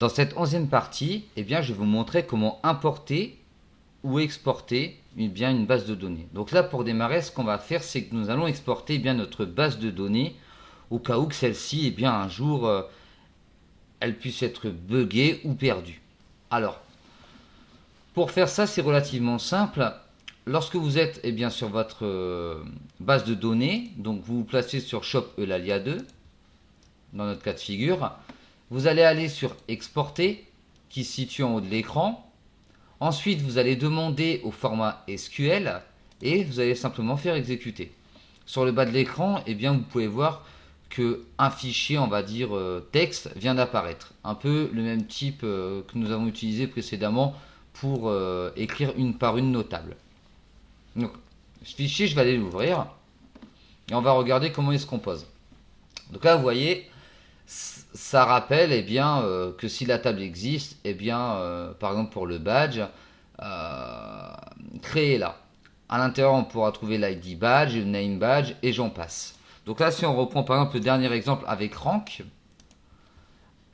Dans cette 11e partie, je vais vous montrer comment importer ou exporter une base de données. Donc là, pour démarrer, ce qu'on va faire, c'est que nous allons exporter notre base de données au cas où que celle-ci, un jour, elle puisse être buggée ou perdue. Alors, pour faire ça, c'est relativement simple. Lorsque vous êtes sur votre base de données, donc vous vous placez sur Shop Eulalia 2, dans notre cas de figure, vous allez aller sur Exporter, qui se situe en haut de l'écran. Ensuite, vous allez demander au format SQL et vous allez simplement faire exécuter. Sur le bas de l'écran, vous pouvez voir que un fichier, on va dire texte, vient d'apparaître. Un peu le même type que nous avons utilisé précédemment pour écrire une par une nos tables. Donc, ce fichier, je vais aller l'ouvrir et on va regarder comment il se compose. Donc là, vous voyez, ça rappelle que si la table existe, par exemple pour le badge, créez-la. À l'intérieur, on pourra trouver l'ID badge, le name badge et j'en passe. Donc là, si on reprend par exemple le dernier exemple avec rank,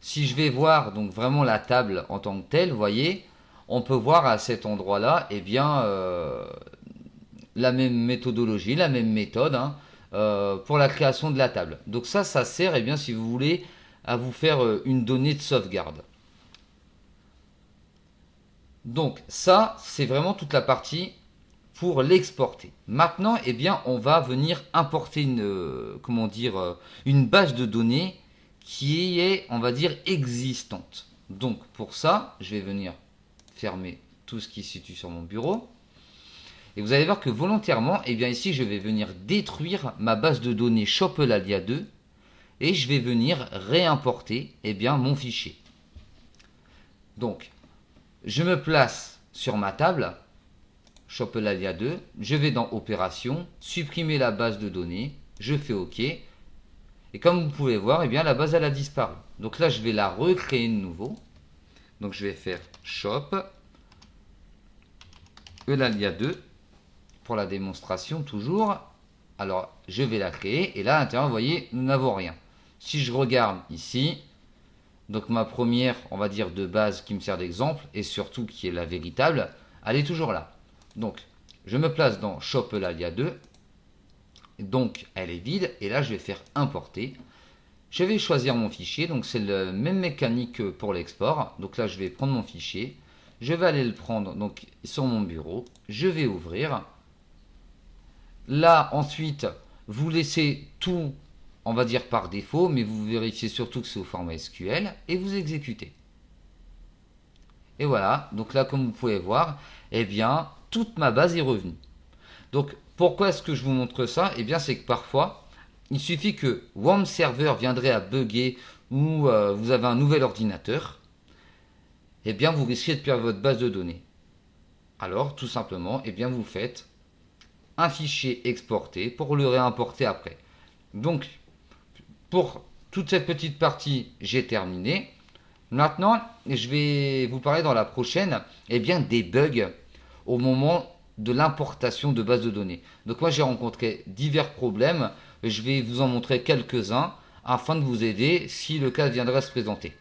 si je vais voir donc vraiment la table en tant que telle, vous voyez, on peut voir à cet endroit-là, la même méthodologie, la même méthode pour la création de la table. Donc ça sert, si vous voulez, à vous faire une donnée de sauvegarde. Donc ça, c'est vraiment toute la partie pour l'exporter. Maintenant, on va venir importer une base de données qui est, on va dire, existante. Donc pour ça, je vais venir fermer tout ce qui se situe sur mon bureau. Et vous allez voir que volontairement, ici, je vais venir détruire ma base de données Shop Eulalia 2 et je vais venir réimporter mon fichier. Donc, je me place sur ma table, Shop Eulalia 2, je vais dans Opération, supprimer la base de données, je fais OK. Et comme vous pouvez voir, la base elle a disparu. Donc là, je vais la recréer de nouveau. Donc je vais faire Shop Eulalia 2 pour la démonstration toujours. Alors, je vais la créer et là, à l'intérieur, vous voyez, nous n'avons rien. Si je regarde ici, donc ma première, on va dire, de base qui me sert d'exemple, et surtout qui est la véritable, elle est toujours là. Donc, je me place dans Shop Eulalia 2, donc elle est vide, et là je vais faire importer. Je vais choisir mon fichier, donc c'est la même mécanique que pour l'export. Donc là je vais prendre mon fichier, je vais aller le prendre donc sur mon bureau, je vais ouvrir. Là ensuite, vous laissez tout, on va dire par défaut, mais vous vérifiez surtout que c'est au format SQL et vous exécutez. Et voilà, donc là comme vous pouvez voir, toute ma base est revenue. Donc pourquoi est-ce que je vous montre ça? C'est que parfois, il suffit que Warm Server viendrait à bugger ou vous avez un nouvel ordinateur, vous risquez de perdre votre base de données. Alors tout simplement, vous faites un fichier exporté pour le réimporter après. Donc pour toute cette petite partie, j'ai terminé. Maintenant, je vais vous parler dans la prochaine des bugs au moment de l'importation de bases de données. Donc moi j'ai rencontré divers problèmes, je vais vous en montrer quelques-uns afin de vous aider si le cas viendrait à se présenter.